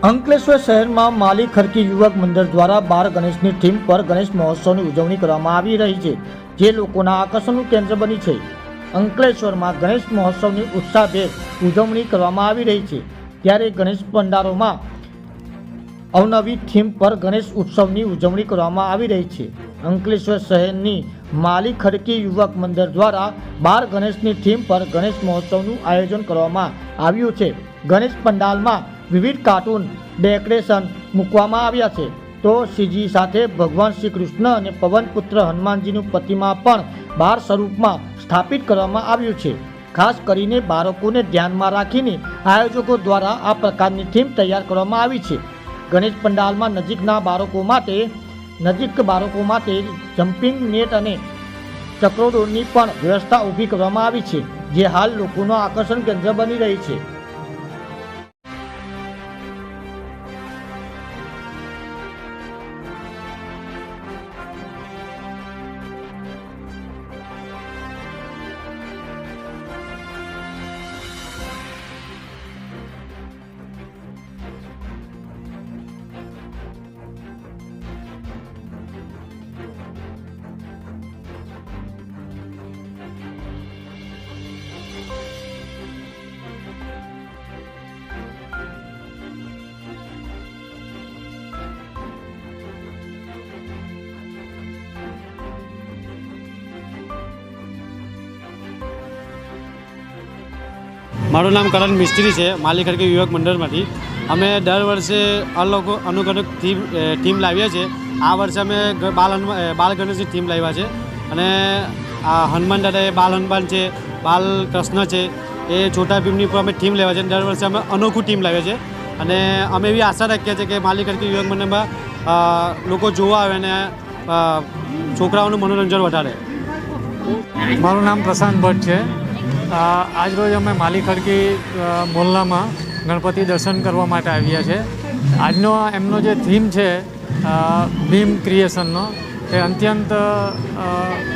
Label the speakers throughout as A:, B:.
A: અંકલેશ્વર શહેરમાં માલી ખરકી યુવક મંડળ દ્વારા 12 ગણેશની થીમ પર ગણેશ મહોત્સવની ઉજવણી કરવામાં આવી રહી છે, જે લોકોના આકર્ષણનું કેન્દ્ર બની છે. અંકલેશ્વરમાં ગણેશ મહોત્સવની ઉત્સાહભેર ઉજવણી કરવામાં આવી રહી છે, ત્યારે ગણેશ પંડારોમાં અવનવી થીમ પર ગણેશ ઉત્સવની ઉજવણી કરવામાં આવી રહી છે. અંકલેશ્વર શહેરની માલી ખરકી યુવક મંડળ દ્વારા 12 ગણેશની થીમ પર ગણેશ મહોત્સવનું આયોજન કરવામાં આવ્યું છે. ગણેશ પંડાલમાં વિવિધ કાર્ટૂન ડેકોરેશન મૂકવામાં આવ્યા છે, તો શ્રીજી સાથે ભગવાન શ્રી કૃષ્ણ અને પવનપુત્ર હનુમાનજીનું પ્રતિમા પણ 12 સ્વરૂપમાં સ્થાપિત કરવામાં આવ્યું છે. ખાસ કરીને બાળકોને ધ્યાનમાં રાખીને આયોજકો દ્વારા આ પ્રકારની થીમ તૈયાર કરવામાં આવી છે. ગણેશ પંડાલમાં નજીક બાળકો માટે જમ્પિંગ નેટ અને ચક્રોડોળની પણ વ્યવસ્થા ઊભી કરવામાં આવી છે, જે હાલ લોકોનું આકર્ષણ કેન્દ્ર બની રહી છે.
B: મારું નામ કરણ મિસ્ત્રી છે, માલી ખરકી યુવક મંડળમાંથી. અમે દર વર્ષે અનુકરણક થીમ લાવીએ છીએ. આ વર્ષે અમે બાલ ગણેશની થીમ લાવ્યા છે, અને આ હનુમાન દાદા એ બાલ હનુમાન છે, બાલ કૃષ્ણ છે, એ છોટા ભીમની પર અમે થીમ લેવા છે. દર વર્ષે અમે અનોખું થીમ લાવીએ છીએ, અને અમે એવી આશા રાખીએ છીએ કે માલી ખરકી યુવક મંડળમાં લોકો જોવા આવે અને છોકરાઓનું મનોરંજન વધારે.
C: મારું નામ પ્રશાંત ભટ્ટ છે. આજરોજ અમે માલી ખરકી મોહલ્લામાં ગણપતિ દર્શન કરવા માટે આવ્યા છે. આજનો એમનો જે થીમ છે ભીમ ક્રિએશનનો, એ અત્યંત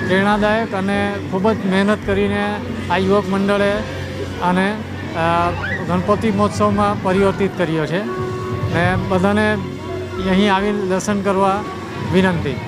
C: પ્રેરણાદાયક અને ખૂબ જ મહેનત કરીને આ યુવક મંડળે આને ગણપતિ મહોત્સવમાં પરિવર્તિત કર્યો છે, ને બધાને અહીં આવીને દર્શન કરવા વિનંતી.